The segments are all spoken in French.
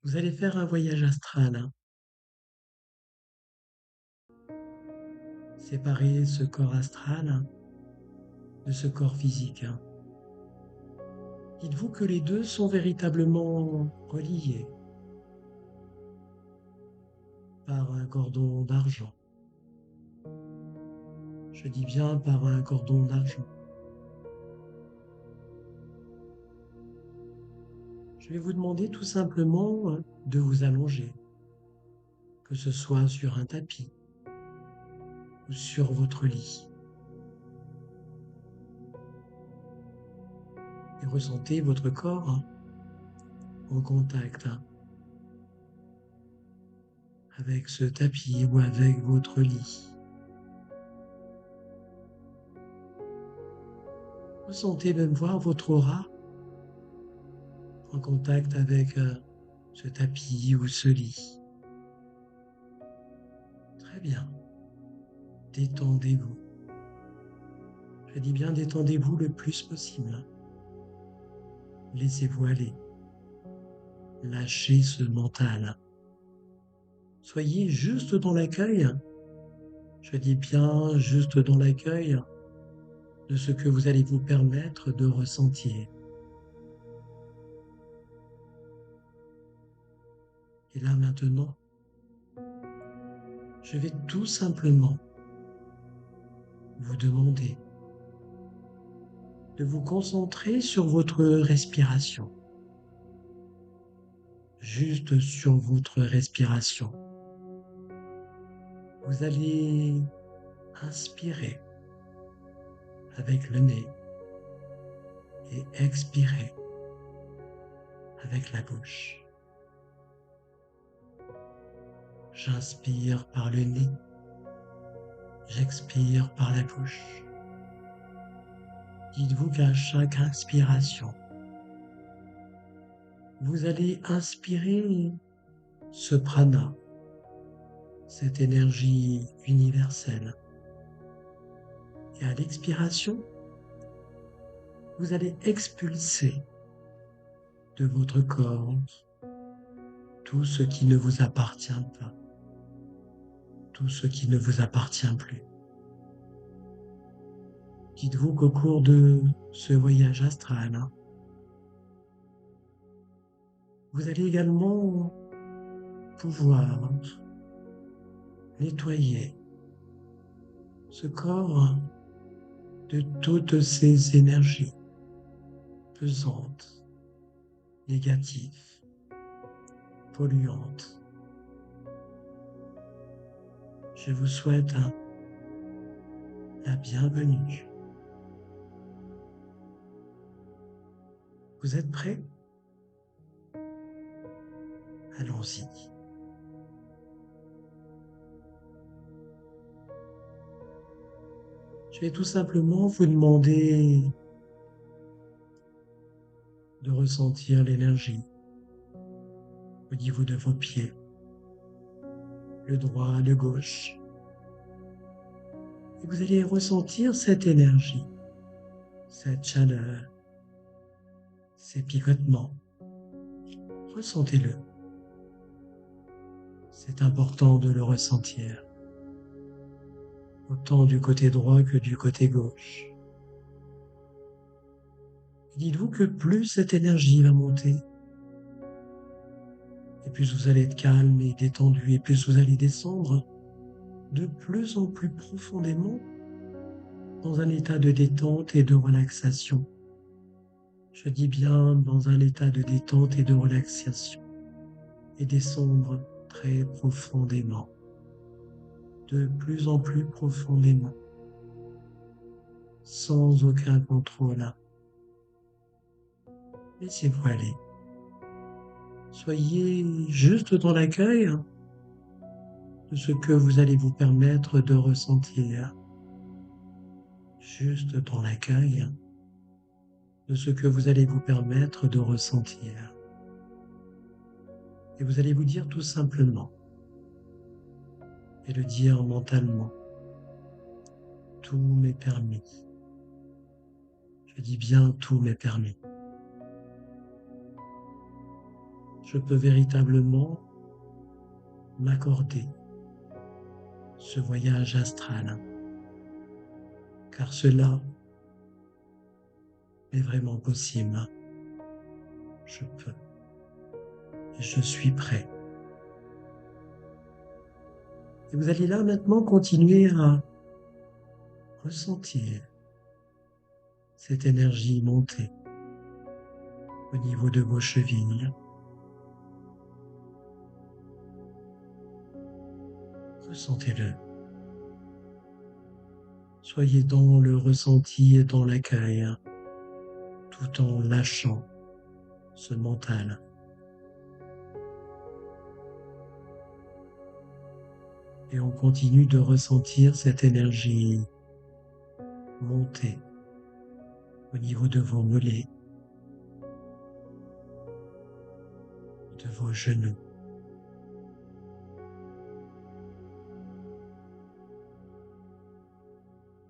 Vous allez faire un voyage astral, hein. Séparer ce corps astral de ce corps physique, hein. Dites-vous que les deux sont véritablement reliés par un cordon d'argent. Je dis bien par un cordon d'argent. Je vais vous demander tout simplement de vous allonger, que ce soit sur un tapis ou sur votre lit. Et ressentez votre corps en contact avec ce tapis ou avec votre lit. Ressentez même voir votre aura en contact avec ce tapis ou ce lit. Très bien. Détendez-vous. Je dis bien détendez-vous le plus possible. Laissez-vous aller. Lâchez ce mental. Soyez juste dans l'accueil. Je dis bien juste dans l'accueil de ce que vous allez vous permettre de ressentir. Et là maintenant, je vais tout simplement vous demander de vous concentrer sur votre respiration. Juste sur votre respiration. Vous allez inspirer avec le nez et expirer avec la bouche. J'inspire par le nez, j'expire par la bouche. Dites-vous qu'à chaque inspiration, vous allez inspirer ce prana, cette énergie universelle. Et à l'expiration, vous allez expulser de votre corps tout ce qui ne vous appartient pas, tout ce qui ne vous appartient plus. Dites-vous qu'au cours de ce voyage astral, vous allez également pouvoir nettoyer ce corps de toutes ces énergies pesantes, négatives, polluantes. Je vous souhaite la bienvenue. Vous êtes prêts? Allons-y. Je vais tout simplement vous demander de ressentir l'énergie au niveau de vos pieds, le droit, le gauche. Et vous allez ressentir cette énergie, cette chaleur, ces picotements. Ressentez-le. C'est important de le ressentir, autant du côté droit que du côté gauche. Dites-vous que plus cette énergie va monter, et plus vous allez être calme et détendu, et plus vous allez descendre de plus en plus profondément dans un état de détente et de relaxation. Je dis bien dans un état de détente et de relaxation, et descendre très profondément, de plus en plus profondément, sans aucun contrôle. Laissez-vous aller. Soyez juste dans l'accueil de ce que vous allez vous permettre de ressentir. Juste dans l'accueil de ce que vous allez vous permettre de ressentir. Et vous allez vous dire tout simplement, et le dire mentalement, tout m'est permis. Je dis bien tout m'est permis. je peux véritablement m'accorder ce voyage astral, car cela est vraiment possible. Je peux et je suis prêt. Et vous allez là maintenant continuer à ressentir cette énergie monter au niveau de vos chevilles. Ressentez-le. Soyez dans le ressenti et dans l'accueil, tout en lâchant ce mental. Et on continue de ressentir cette énergie monter au niveau de vos mollets, de vos genoux.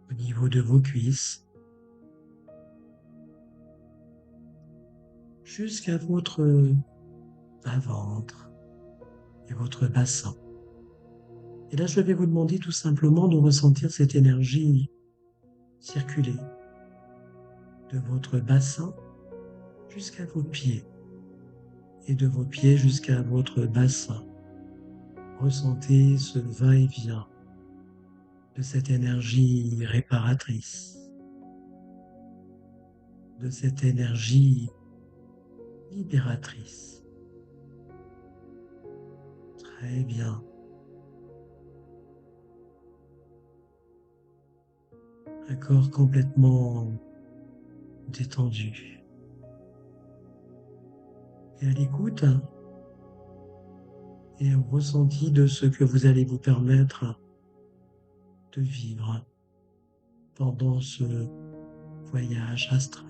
Au niveau de vos cuisses, jusqu'à votre bas-ventre et votre bassin. Et là, je vais vous demander tout simplement de ressentir cette énergie circuler de votre bassin jusqu'à vos pieds et de vos pieds jusqu'à votre bassin. Ressentez ce va-et-vient de cette énergie réparatrice, de cette énergie libératrice. Très bien. Un corps complètement détendu. Et à l'écoute et au ressenti de ce que vous allez vous permettre de vivre pendant ce voyage astral.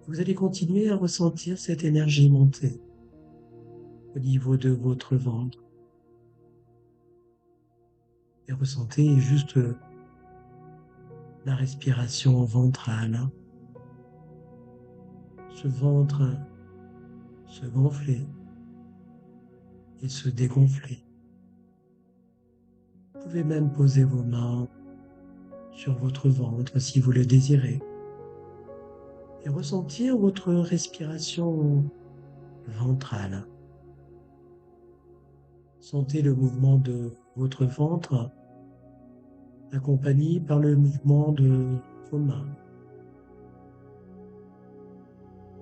Vous allez continuer à ressentir cette énergie monter au niveau de votre ventre. Et ressentez juste la respiration ventrale. Ce ventre se gonfler et se dégonfler. Vous pouvez même poser vos mains sur votre ventre si vous le désirez et ressentir votre respiration ventrale. Sentez le mouvement de votre ventre accompagné par le mouvement de vos mains.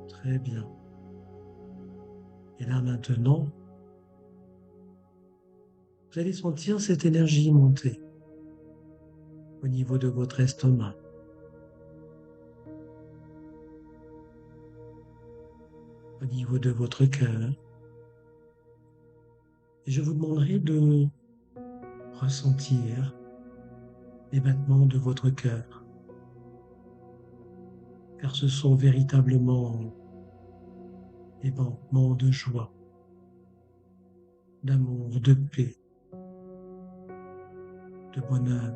Très bien. Et là maintenant, vous allez sentir cette énergie monter au niveau de votre estomac. Au niveau de votre cœur. Et je vous demanderai de ressentir les battements de votre cœur, car ce sont véritablement des battements de joie, d'amour, de paix, de bonheur,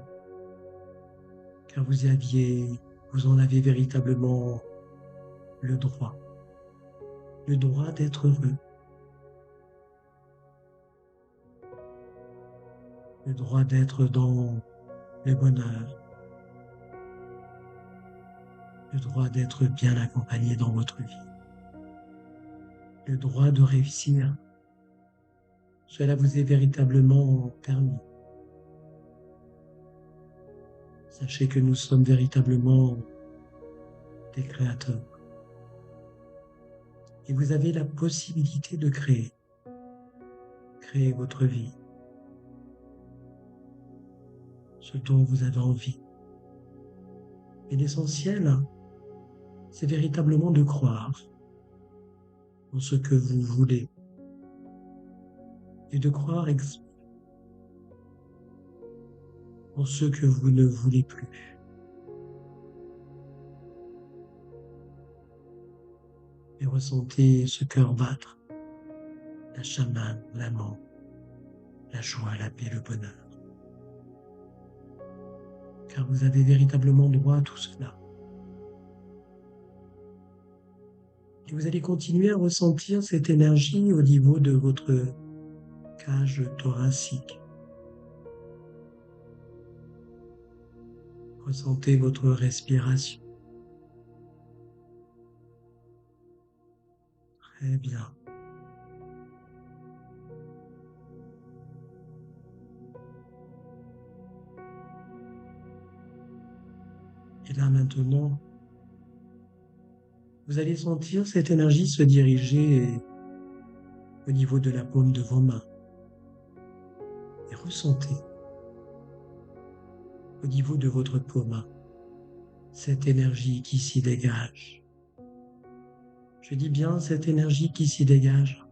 car vous en avez véritablement le droit d'être heureux, le droit d'être dans le bonheur, le droit d'être bien accompagné dans votre vie, le droit de réussir. Cela vous est véritablement permis. Sachez que nous sommes véritablement des créateurs. Et vous avez la possibilité de créer votre vie, ce dont vous avez envie. Et l'essentiel, c'est véritablement de croire en ce que vous voulez et de croire en ce que vous ne voulez plus. Et ressentez ce cœur battre, la chamane, l'amour, la joie, la paix, le bonheur. Car vous avez véritablement droit à tout cela. Et vous allez continuer à ressentir cette énergie au niveau de votre cage thoracique. Ressentez votre respiration. Très bien. Et là maintenant, vous allez sentir cette énergie se diriger au niveau de la paume de vos mains. Et ressentez au niveau de votre paume cette énergie qui s'y dégage. Je dis bien cette énergie qui s'y dégage.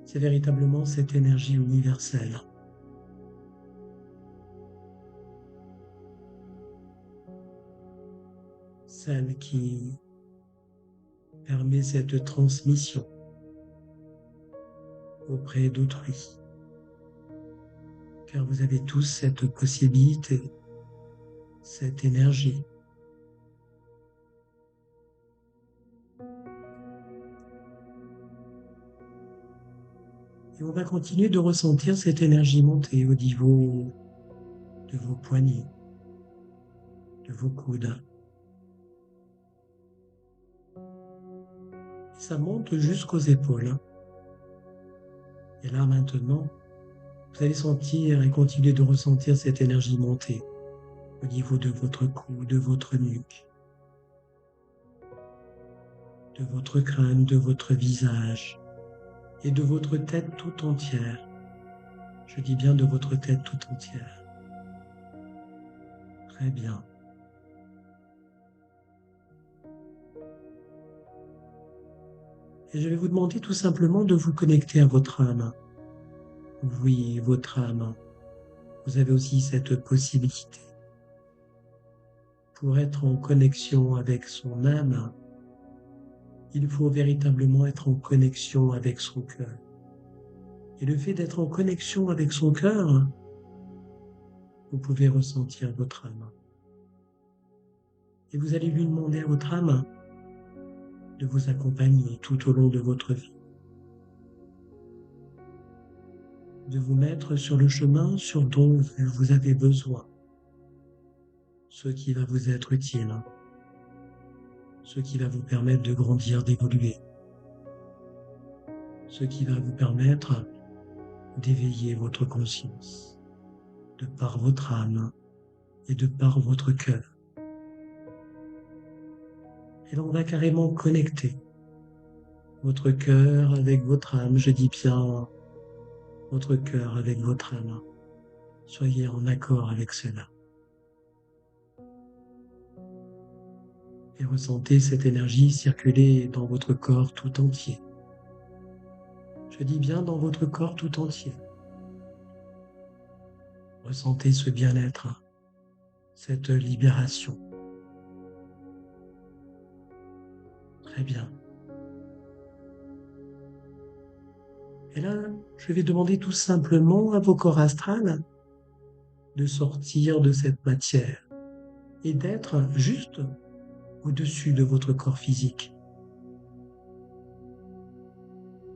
C'est véritablement cette énergie universelle. Celle qui permet cette transmission auprès d'autrui. Car vous avez tous cette possibilité, cette énergie. Et on va continuer de ressentir cette énergie monter au niveau de vos poignets, de vos coudes. Et ça monte jusqu'aux épaules. Et là maintenant, vous allez sentir et continuer de ressentir cette énergie monter au niveau de votre cou, de votre nuque, de votre crâne, de votre visage et de votre tête tout entière. Je dis bien de votre tête tout entière. Très bien. Et je vais vous demander tout simplement de vous connecter à votre âme. Oui, votre âme. Vous avez aussi cette possibilité. Pour être en connexion avec son âme, il faut véritablement être en connexion avec son cœur. Et le fait d'être en connexion avec son cœur, vous pouvez ressentir votre âme. Et vous allez lui demander à votre âme de vous accompagner tout au long de votre vie. De vous mettre sur le chemin dont vous avez besoin. Ce qui va vous être utile. Ce qui va vous permettre de grandir, d'évoluer. Ce qui va vous permettre d'éveiller votre conscience, de par votre âme et de par votre cœur. Et là, on va carrément connecter votre cœur avec votre âme. Je dis bien votre cœur avec votre âme. Soyez en accord avec cela. Et ressentez cette énergie circuler dans votre corps tout entier. Je dis bien dans votre corps tout entier. Ressentez ce bien-être, cette libération. Très bien. Et là, je vais demander tout simplement à vos corps astrales de sortir de cette matière et d'être juste au-dessus de votre corps physique.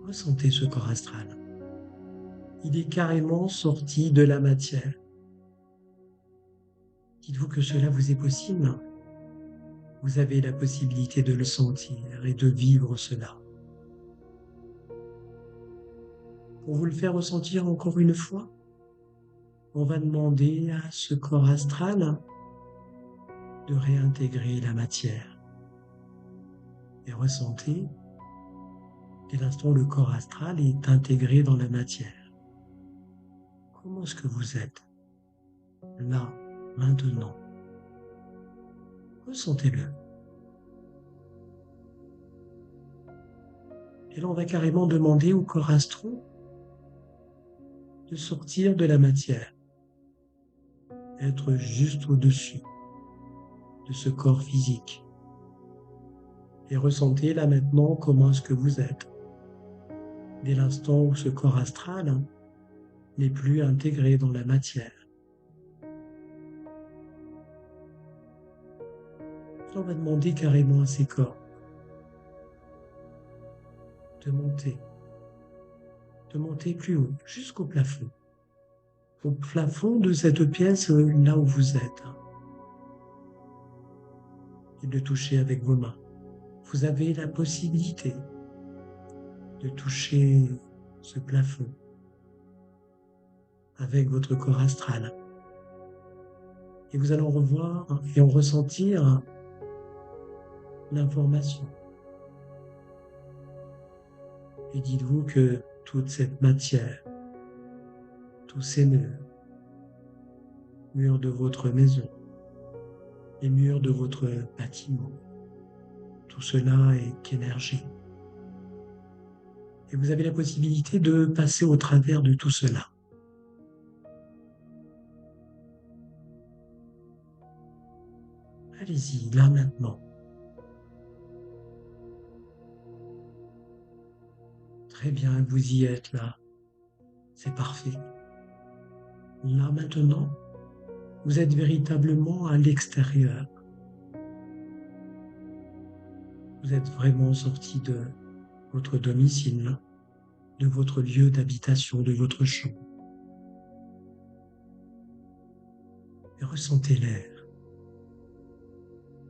Ressentez ce corps astral. Il est carrément sorti de la matière. Dites-vous que cela vous est possible. Vous avez la possibilité de le sentir et de vivre cela. Pour vous le faire ressentir encore une fois, on va demander à ce corps astral de réintégrer la matière. Et ressentez, dès l'instant où le corps astral est intégré dans la matière. Comment est-ce que vous êtes là, maintenant? Ressentez-le. Et là, on va carrément demander au corps astral de sortir de la matière, être juste au-dessus de ce corps physique. Et ressentez là maintenant comment est-ce que vous êtes, dès l'instant où ce corps astral n'est plus intégré dans la matière. On va demander carrément à ces corps de monter plus haut, jusqu'au plafond. Au plafond de cette pièce, là où vous êtes, et de toucher avec vos mains. Vous avez la possibilité de toucher ce plafond avec votre corps astral. Et vous allez en revoir et en ressentir l'information. Et dites-vous que toute cette matière, tous ces murs de votre maison, les murs de votre bâtiment, tout cela est qu'énergie. Et vous avez la possibilité de passer au travers de tout cela. Allez-y, là maintenant. Très bien, vous y êtes là. C'est parfait. Là maintenant, vous êtes véritablement à l'extérieur. Vous êtes vraiment sorti de votre domicile, de votre lieu d'habitation, de votre chambre. Et ressentez l'air.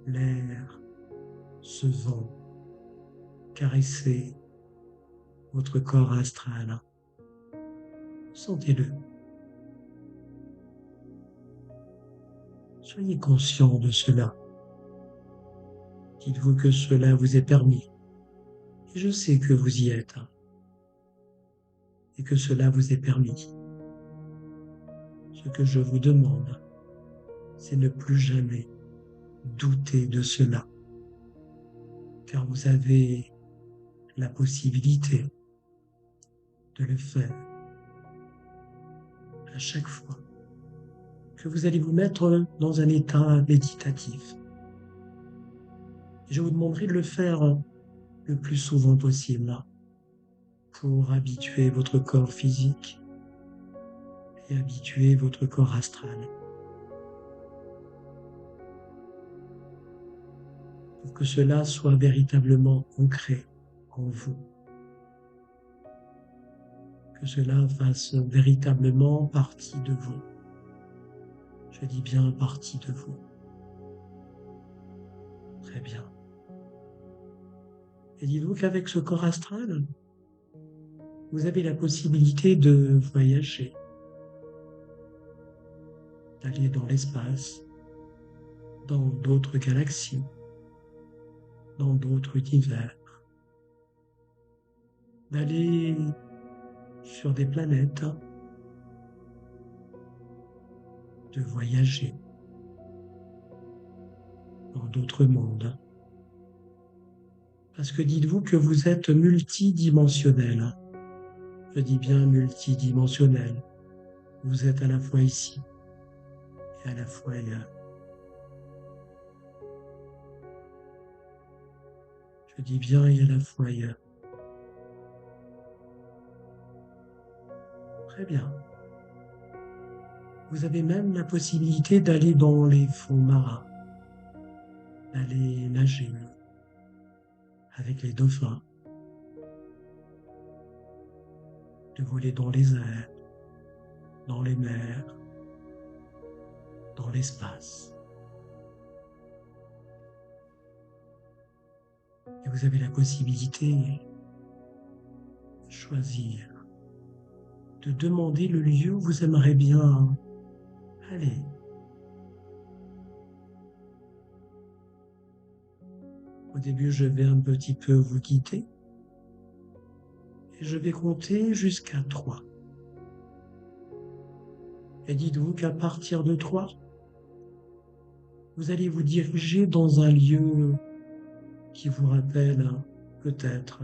L'air, ce vent, caresser votre corps astral. Sentez-le. Soyez conscient de cela. Dites-vous que cela vous est permis. Et je sais que vous y êtes. Et que cela vous est permis. Ce que je vous demande, c'est ne plus jamais douter de cela. Car vous avez la possibilité de le faire à chaque fois que vous allez vous mettre dans un état méditatif. Et je vous demanderai de le faire le plus souvent possible pour habituer votre corps physique et habituer votre corps astral. Pour que cela soit véritablement ancré en vous. Que cela fasse véritablement partie de vous. Je dis bien partie de vous. Très bien. Et dites-vous qu'avec ce corps astral, vous avez la possibilité de voyager, d'aller dans l'espace, dans d'autres galaxies, dans d'autres univers, d'aller sur des planètes, de voyager dans d'autres mondes. Parce que dites-vous que vous êtes multidimensionnel. Je dis bien multidimensionnel. Vous êtes à la fois ici et à la fois ailleurs. Je dis bien et à la fois ailleurs. Très bien. Vous avez même la possibilité d'aller dans les fonds marins, d'aller nager avec les dauphins, de voler dans les airs, dans les mers, dans l'espace. Et vous avez la possibilité de choisir, de demander le lieu où vous aimeriez bien aller. Au début, je vais un petit peu vous guider et je vais compter jusqu'à 3. Et dites-vous qu'à partir de 3, vous allez vous diriger dans un lieu qui vous rappelle peut-être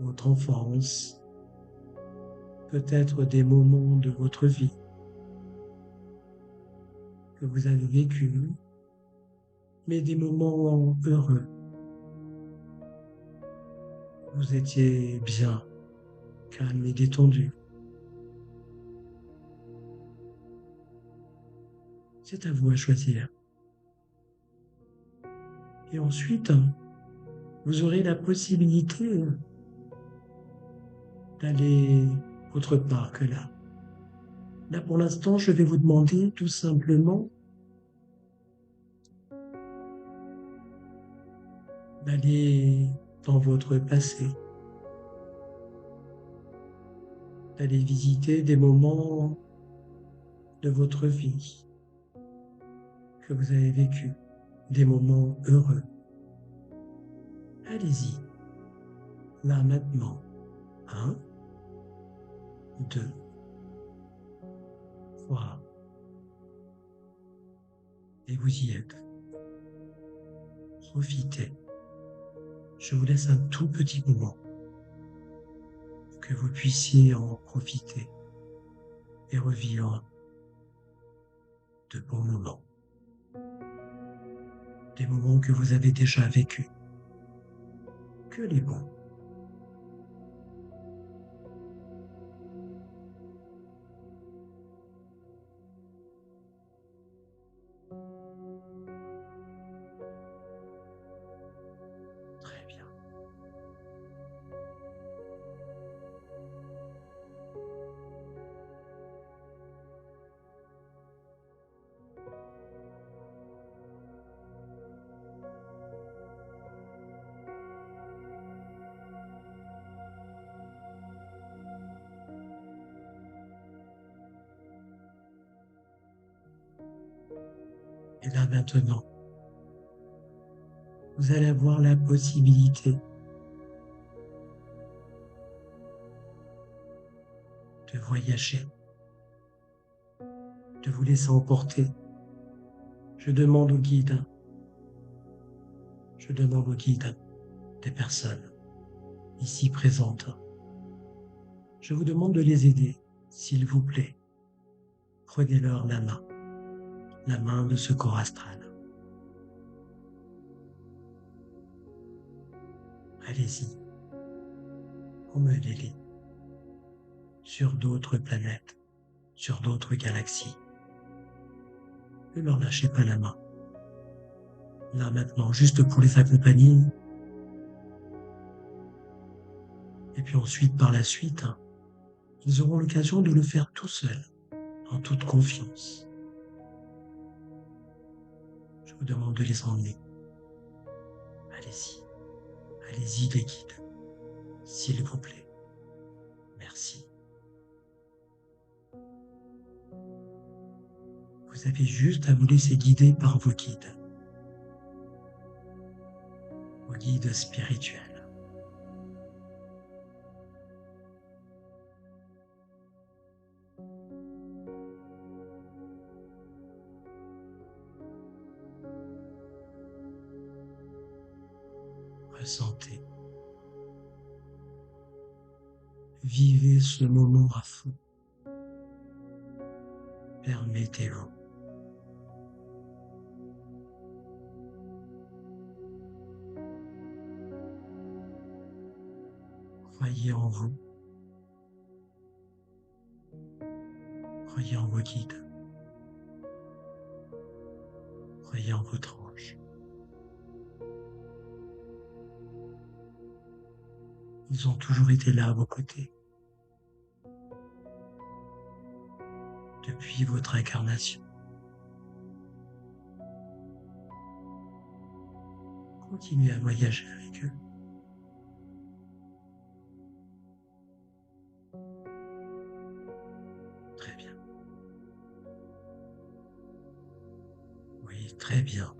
votre enfance, peut-être des moments de votre vie que vous avez vécus, mais des moments heureux. Vous étiez bien, calme et détendu. C'est à vous à choisir. Et ensuite, vous aurez la possibilité d'aller autre part que là. Là, pour l'instant, je vais vous demander tout simplement d'aller dans votre passé, d'aller visiter des moments de votre vie que vous avez vécu, des moments heureux. Allez-y, là maintenant. 1, 2, 3. Et vous y êtes. Profitez. Je vous laisse un tout petit moment pour que vous puissiez en profiter et revivre de bons moments. Des moments que vous avez déjà vécus. Que les bons. Très bien. Et là maintenant, vous allez avoir la possibilité de voyager, de vous laisser emporter. Je demande au guide des personnes ici présentes. Je vous demande de les aider, s'il vous plaît. Prenez-leur la main de ce corps astral. Allez-y, emmenez-les sur d'autres planètes, sur d'autres galaxies. Ne leur lâchez pas la main. Là maintenant, juste pour les accompagner. Et puis ensuite, par la suite, ils auront l'occasion de le faire tout seuls, en toute confiance. Je vous demande de les emmener. Allez-y, allez-y les guides, s'il vous plaît. Merci. Vous avez juste à vous laisser guider par vos guides spirituels. Ressentez. Vivez ce moment à fond. Permettez-vous. Croyez en vous. Croyez en vos guides. Croyez en votre ange. Ils ont toujours été là à vos côtés. Depuis votre incarnation. Continuez à voyager avec eux. Très bien. Oui, très bien.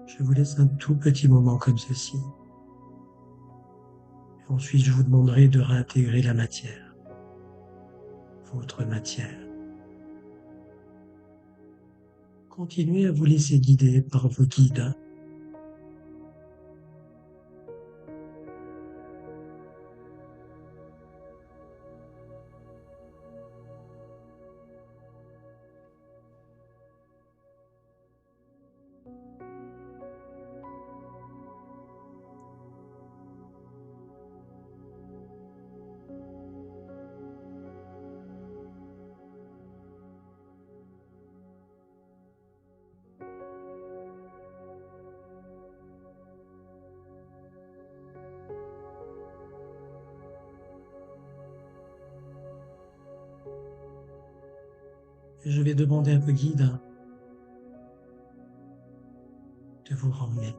Je vous laisse un tout petit moment comme ceci. Et ensuite, je vous demanderai de réintégrer la matière. Votre matière. Continuez à vous laisser guider par vos guides. Et je vais demander à vos guides de vous ramener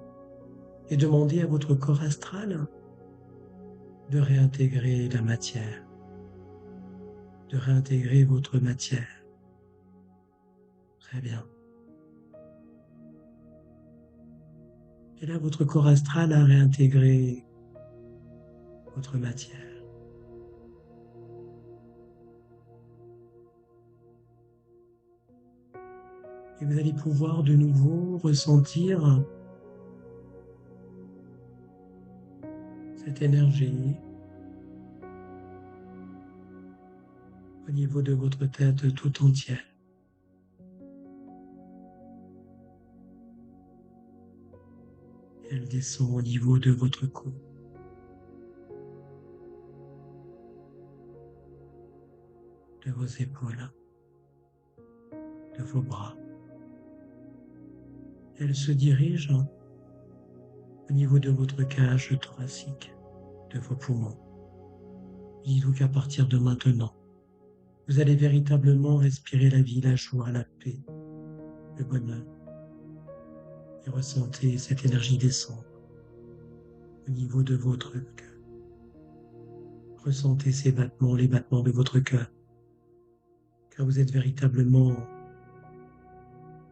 et demander à votre corps astral de réintégrer la matière, de réintégrer votre matière. Très bien. Et là, votre corps astral a réintégré votre matière. Et vous allez pouvoir de nouveau ressentir cette énergie au niveau de votre tête tout entière. Elle descend au niveau de votre cou. De vos épaules, de vos bras. Elle se dirige au niveau de votre cage thoracique, de vos poumons. Dites-vous qu'à partir de maintenant, vous allez véritablement respirer la vie, la joie, la paix, le bonheur. Et ressentez cette énergie descendre au niveau de votre cœur. Ressentez ces battements, les battements de votre cœur. Car vous êtes véritablement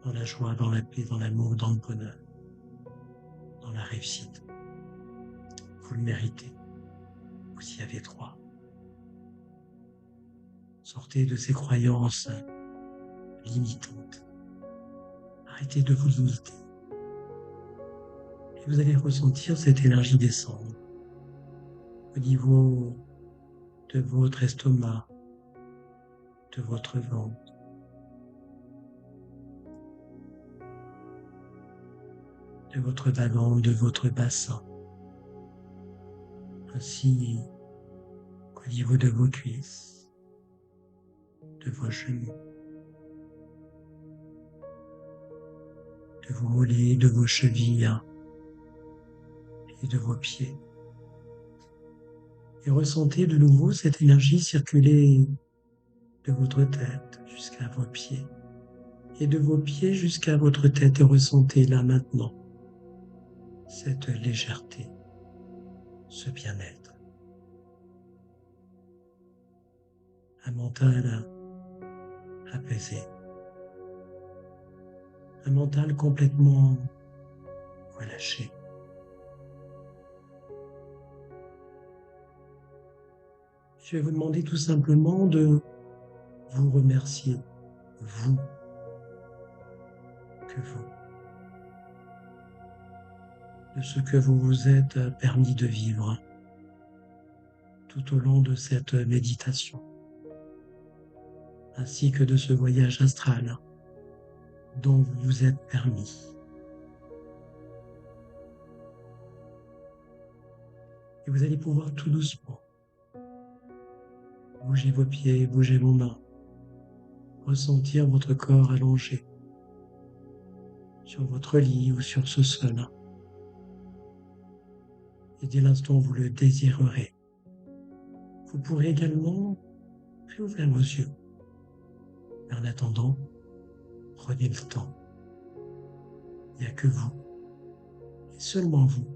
dans la joie, dans la paix, dans l'amour, dans le bonheur, dans la réussite. Vous le méritez. Vous y avez droit. Sortez de ces croyances limitantes. Arrêtez de vous limiter. Et vous allez ressentir cette énergie descendre au niveau de votre estomac, de votre ventre, de votre ballon, de votre bassin, ainsi qu'au niveau de vos cuisses, de vos genoux, de vos mollets, de vos chevilles et de vos pieds. Et ressentez de nouveau cette énergie circuler de votre tête jusqu'à vos pieds et de vos pieds jusqu'à votre tête et ressentez là maintenant cette légèreté, ce bien-être. Un mental apaisé, un mental complètement relâché. Je vais vous demander tout simplement de vous remercier, vous, que vous, de ce que vous vous êtes permis de vivre tout au long de cette méditation, ainsi que de ce voyage astral dont vous vous êtes permis. Et vous allez pouvoir tout doucement bouger vos pieds, bouger vos mains, ressentir votre corps allongé sur votre lit ou sur ce sol. Et dès l'instant où vous le désirerez, vous pourrez également réouvrir vos yeux. Mais en attendant, prenez le temps. Il n'y a que vous, et seulement vous,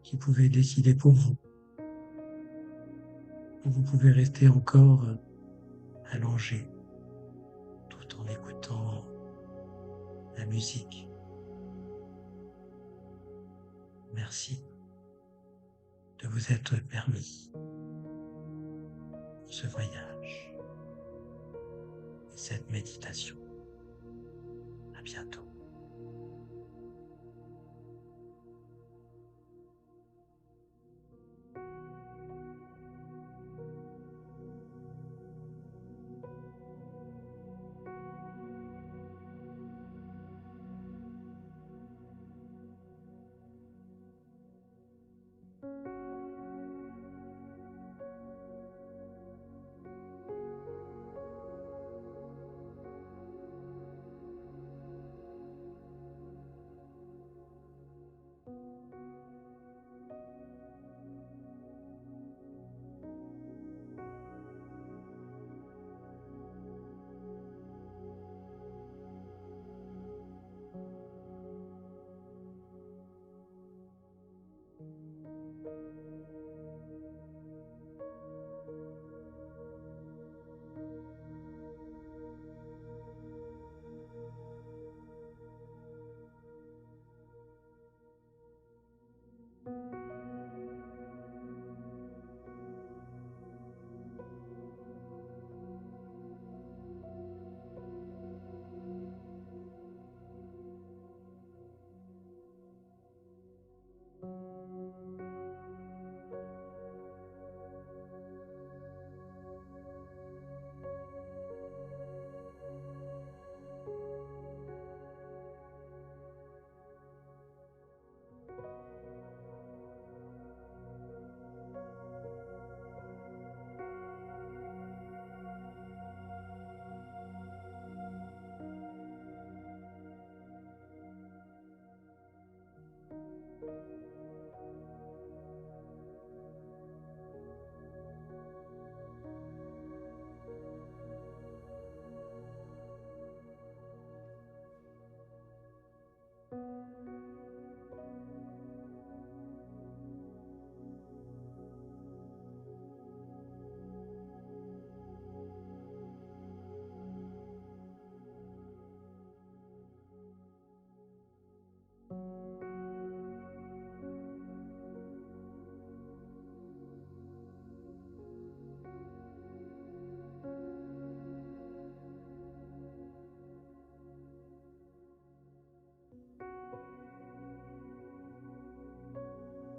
qui pouvez décider pour vous. Et vous pouvez rester encore allongé, tout en écoutant la musique. Merci de vous être permis ce voyage et cette méditation. À bientôt.